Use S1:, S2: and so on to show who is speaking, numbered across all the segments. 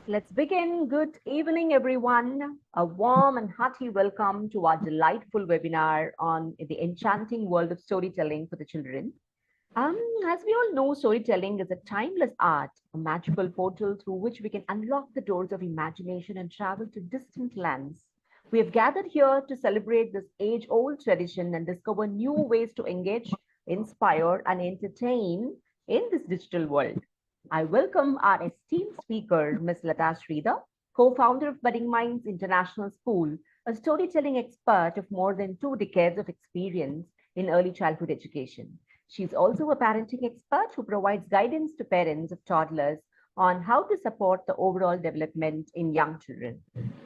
S1: Let's begin. Good evening, everyone. A warm and hearty welcome to our delightful webinar on the enchanting world of storytelling for the children. As we all know, storytelling is a timeless art, a magical portal through which we can unlock the doors of imagination and travel to distant lands. We have gathered here to celebrate this age old tradition and discover new ways to engage, inspire, and entertain in this digital world. I welcome our esteemed speaker, Ms. Lata Sridhar, co-founder of Budding Minds International School, a storytelling expert of more than 2 decades of experience in early childhood education. She's also a parenting expert who provides guidance to parents of toddlers on how to support the overall development in young children.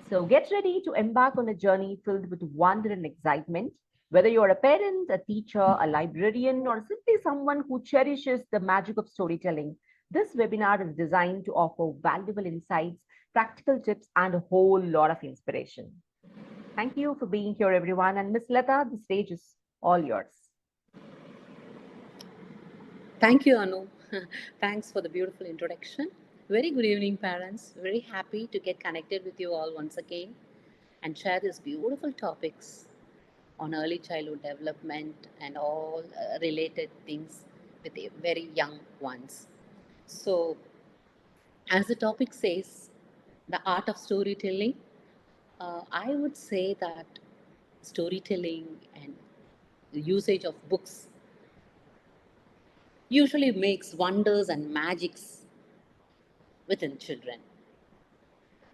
S1: So get ready to embark on a journey filled with wonder and excitement. Whether you're a parent, a teacher, a librarian, or simply someone who cherishes the magic of storytelling, this webinar is designed to offer valuable insights, practical tips, and a whole lot of inspiration. Thank you for being here, everyone. And Miss Lata, the stage is all yours.
S2: Thank you, Anu. Thanks for the beautiful introduction. Very good evening, parents. Very happy to get connected with you all once again and share these beautiful topics on early childhood development and all related things with the very young ones. So, as the topic says, the art of storytelling, I would say that storytelling and the usage of books usually makes wonders and magics within children.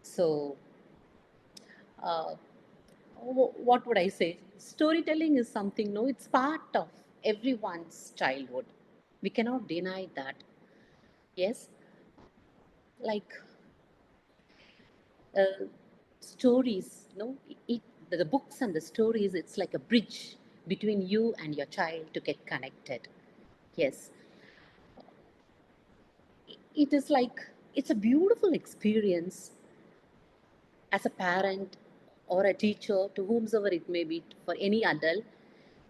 S2: So, uh, what would I say? Storytelling is something, no, it's part of everyone's childhood. We cannot deny that. Yes, like uh, stories, no, it, the books and the stories, it's like a bridge between you and your child to get connected. Yes, it is like, it's a beautiful experience as a parent or a teacher to whomsoever it may be for any adult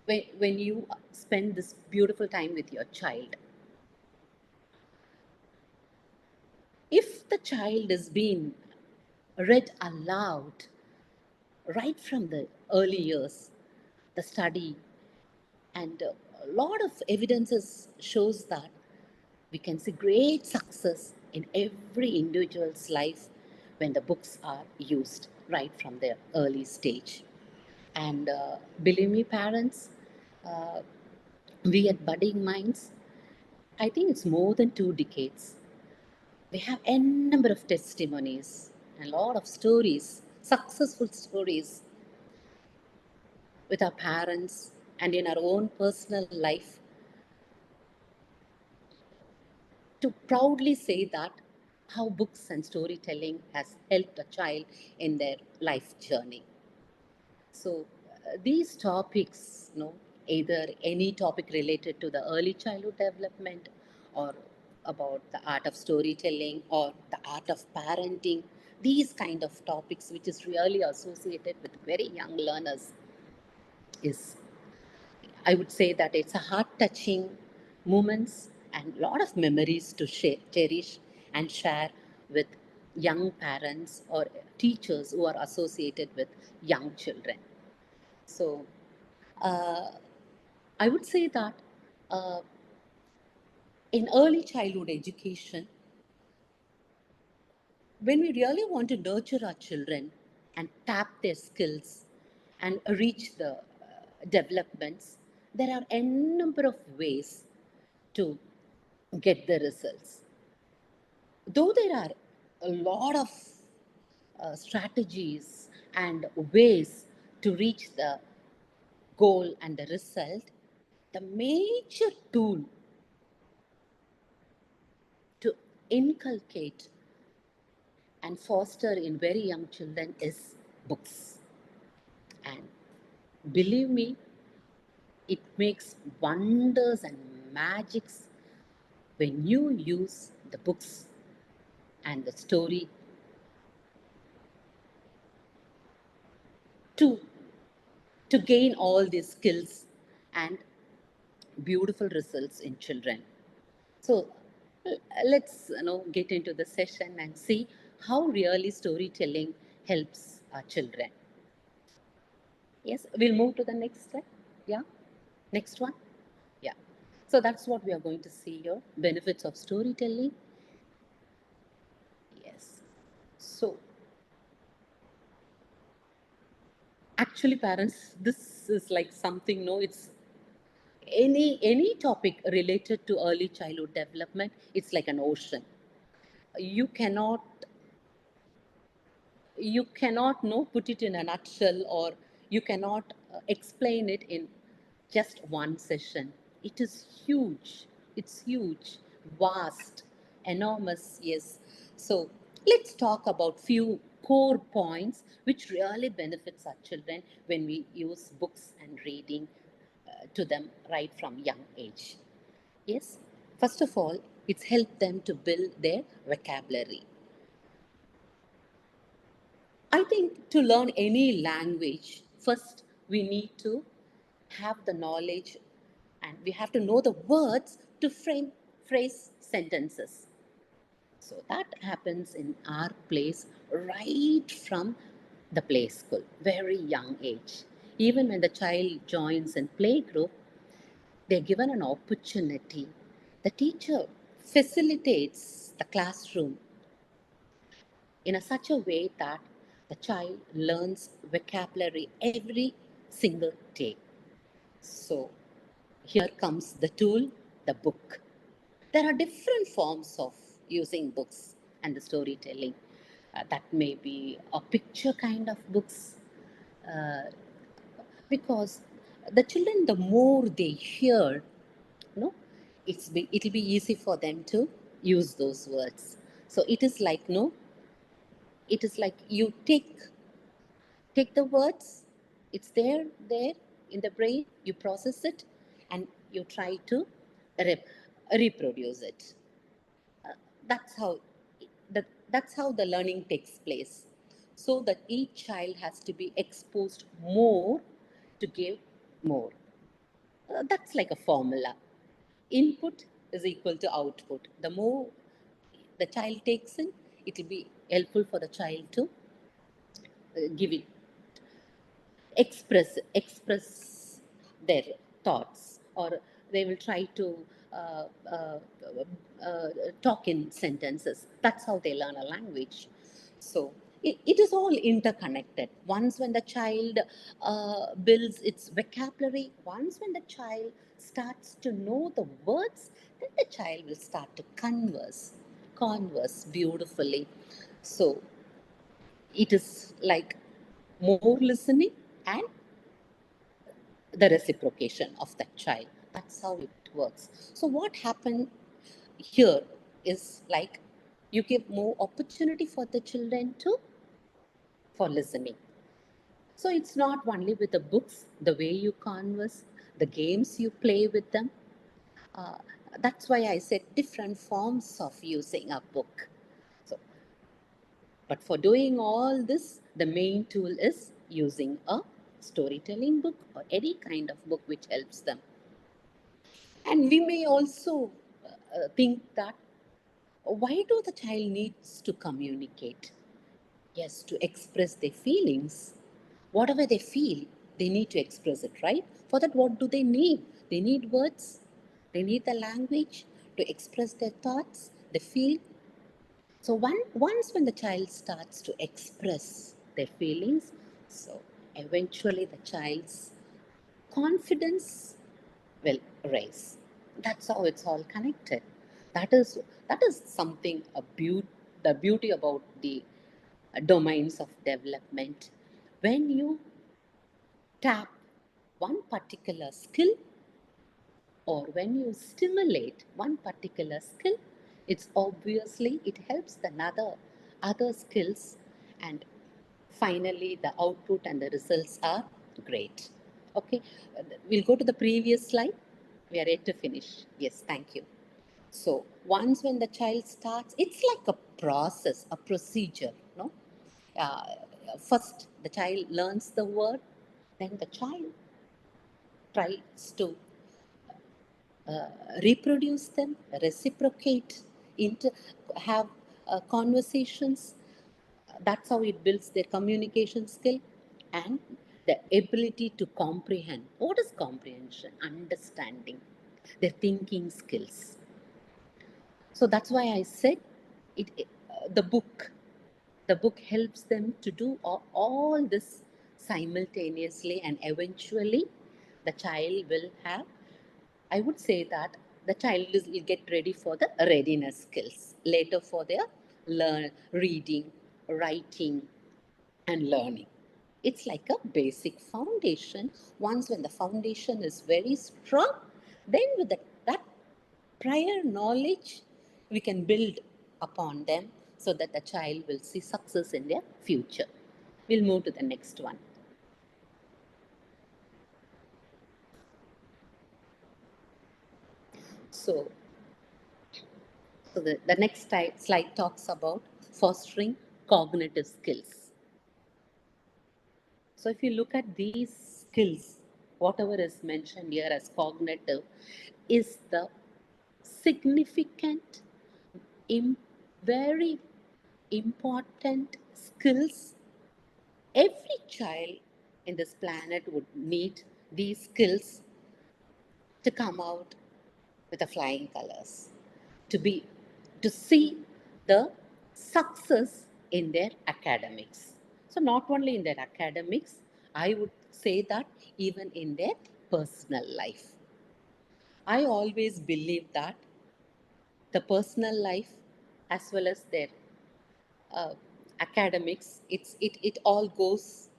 S2: when you spend this beautiful time with your child. If the child is being read aloud right from the early years, the study and a lot of evidences shows that we can see great success in every individual's life when the books are used right from their early stage. And believe me, parents, uh, we at Budding Minds, I think it's more than 2 decades. We have n number of testimonies and a lot of stories, successful stories with our parents and in our own personal life to proudly say that how books and storytelling has helped a child in their life journey. So these topics, either any topic related to the early childhood development or about the art of storytelling or the art of parenting, these kind of topics which is really associated with very young learners is, I would say that it's a heart touching moments and a lot of memories to cherish and share with young parents or teachers who are associated with young children. So, uh, I would say that uh, in early childhood education, when we really want to nurture our children and tap their skills and reach the developments, there are a number of ways to get the results. Though there are a lot of strategies and ways to reach the goal and the result, the major tool to inculcate and foster in very young children is books. And believe me, it makes wonders and magics when you use the books and the story to to gain all these skills and beautiful results in children. So let's get into the session and see how really storytelling helps our children. Yes, we'll move to the next slide. Yeah, next one. Yeah. So that's what we are going to see here, benefits of storytelling. Yes. So actually, parents, this is like something, no, it's any topic related to early childhood development, it's like an ocean. You cannot no put it in a nutshell, or you cannot explain it in just one session. It is huge, it's huge, vast, enormous. Yes, so let's talk about few core points which really benefits our children when we use books and reading to them right from young age. Yes, first of all, it's helped them to build their vocabulary. I think to learn any language, first we need to have the knowledge and we have to know the words to phrase sentences. So that happens in our place right from the play school, very young age. Even when the child joins in play group, they're given an opportunity. The teacher facilitates the classroom in such a way that the child learns vocabulary every single day. So here comes the tool, the book. There are different forms of using books and the storytelling. That may be a picture kind of books, uh, because the children, the more they hear, no, it'll be easy for them to use those words. So it is like, no, it is like you take the words, it's there in the brain, you process it, and you try to rep- reproduce it. That's how that's how the learning takes place, so that each child has to be exposed more to give more. That's like a formula. Input is equal to output. The more the child takes in, it will be helpful for the child to give it, express their thoughts, or they will try to uh, uh, uh, talk in sentences. That's how they learn a language. So it is all interconnected. Once when the child builds its vocabulary, once when the child starts to know the words, then the child will start to converse beautifully. So it is like more listening and the reciprocation of that child. That's how it works. So what happened here is like you give more opportunity for the children to for listening. So it's not only with the books, the way you converse, the games you play with them. Uh, that's why I said different forms of using a book. So, but for doing all this, the main tool is using a storytelling book or any kind of book which helps them. And we may also think that why do the child needs to communicate? Yes, to express their feelings. Whatever they feel, they need to express it, right? For that, what do they need? They need words. They need the language to express their thoughts, they feel. So once when the child starts to express their feelings, so eventually the child's confidence will raise. That's how it's all connected. That is something the beauty about the domains of development. When you tap one particular skill, or when you stimulate one particular skill, it's obviously it helps the other skills, and finally the output and the results are great. Okay, we'll go to the previous slide. We are yet to finish. Yes, thank you. So once when the child starts, it's like a process, a procedure, no? uh, First the child learns the word, then the child tries to uh, reproduce them, reciprocate, have conversations, That's how it builds their communication skill and the ability to comprehend. What is comprehension? Understanding, their thinking skills. So that's why I said the book helps them to do all this simultaneously, and eventually the child will have, I would say that the child will get ready for the readiness skills later for their reading, writing, and learning. It's like a basic foundation. Once when the foundation is very strong, then with that prior knowledge, we can build upon them so that the child will see success in their future. We'll move to the next one. So, the next slide talks about fostering cognitive skills. So, if you look at these skills, whatever is mentioned here as cognitive is the significant, im- very important skills. Every child in this planet would need these skills to come out with the flying colors, to be to see the success in their academics. So not only in their academics, I would say that even in their personal life. I always believe that the personal life as well as their uh, academics, it all goes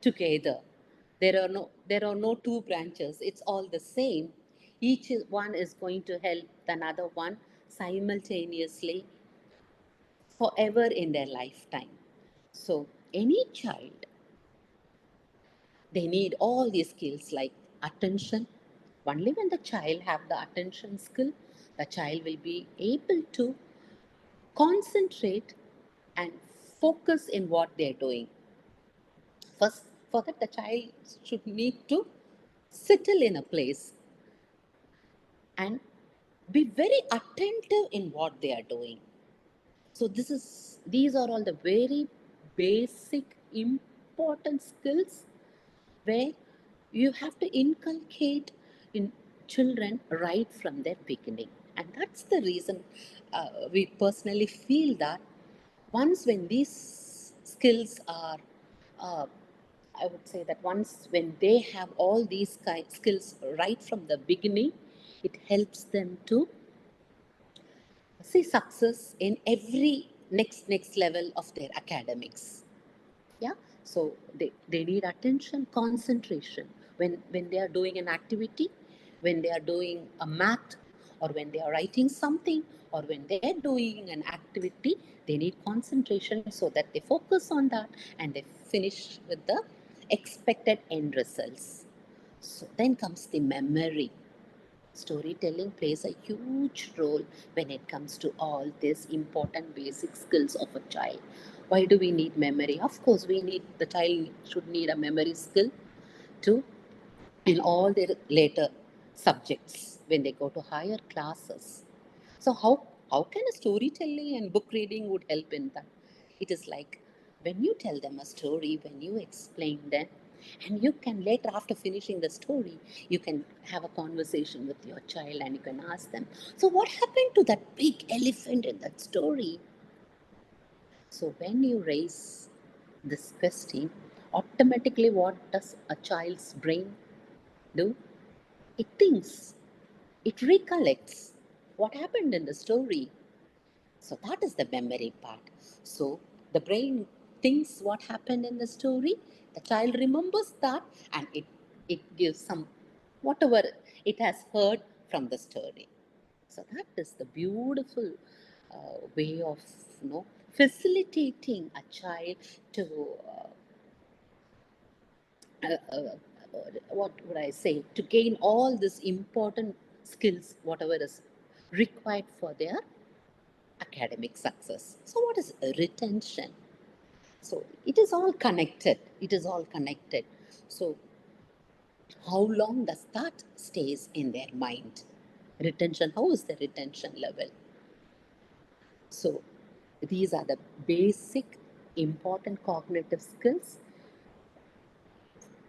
S2: together. There are no two branches. It's all the same. One is going to help another one simultaneously forever in their lifetime. So any child, they need all these skills like attention. Only when the child have the attention skill, the child will be able to concentrate and focus in what they're doing. First, for that, the child should need to settle in a place and be very attentive in what they are doing. So these are all the very basic important skills where you have to inculcate in children right from their beginning. And that's the reason we personally feel that once when these skills are uh, I would say that once when they have all these skills right from the beginning, it helps them to see success in every next level of their academics. Yeah, so they need attention, concentration when they are doing an activity, when they are doing a math, or when they are writing something, or when they are doing an activity, they need concentration so that they focus on that and they finish with the expected end results. So then comes the memory. Storytelling plays a huge role when it comes to all these important basic skills of a child. Why do we need memory? Of course, the child should need a memory skill too in all their later subjects when they go to higher classes. So how can a storytelling and book reading would help in that? It is like when you tell them a story, when you explain them, and you can later after finishing the story, you can have a conversation with your child and you can ask them, so what happened to that big elephant in that story? So when you raise this question, automatically what does a child's brain do? It thinks, it recollects what happened in the story. So that is the memory part. So the brain thinks what happened in the story, the child remembers that, and it gives some whatever it has heard from the story. So that is the beautiful way of facilitating a child to what would I say, to gain all these important skills, whatever is required for their academic success. So, what is retention? So, it is all connected. It is all connected. So, how long does that stays in their mind? Retention. How is the retention level? So, these are the basic. important cognitive skills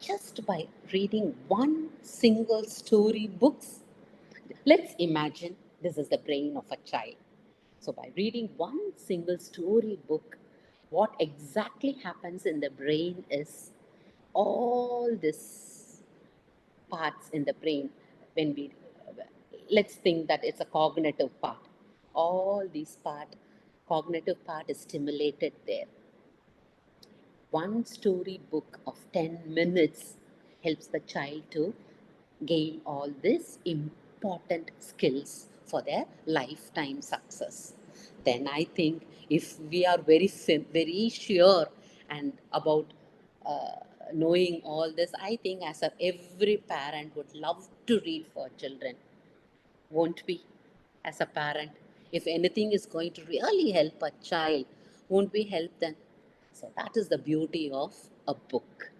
S2: just by reading one single story books. Let's imagine this is the brain of a child. So by reading one single story book, what exactly happens in the brain is all these parts in the brain, when we let's think that it's a cognitive part, all these cognitive part is stimulated there. One story book of 10 minutes helps the child to gain all these important skills for their lifetime success. Then I think if we are very sure and about uh, knowing all this, I think as a every parent would love to read for children, won't we? As a parent, if anything is going to really help a child, won't we help them? So that is the beauty of a book.